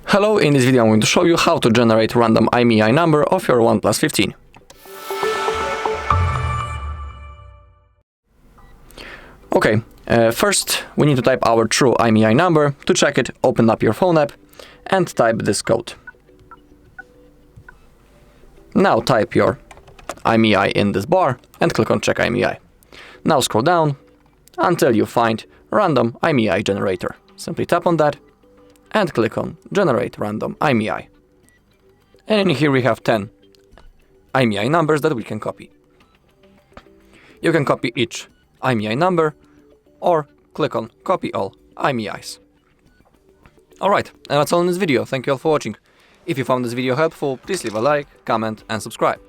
Hello, in this video I'm going to show you how to generate random IMEI number of your OnePlus 15. Okay, first we need to type our true IMEI number. To check it, open up your phone app and type this code. Now type your IMEI in this bar and click on Check IMEI. Now scroll down until you find Random IMEI Generator. Simply tap on that and click on Generate Random IMEI. And in here we have 10 IMEI numbers that we can copy. You can copy each IMEI number or click on Copy All IMEIs. Alright, and that's all in this video. Thank you all for watching. If you found this video helpful, please leave a like, comment and subscribe.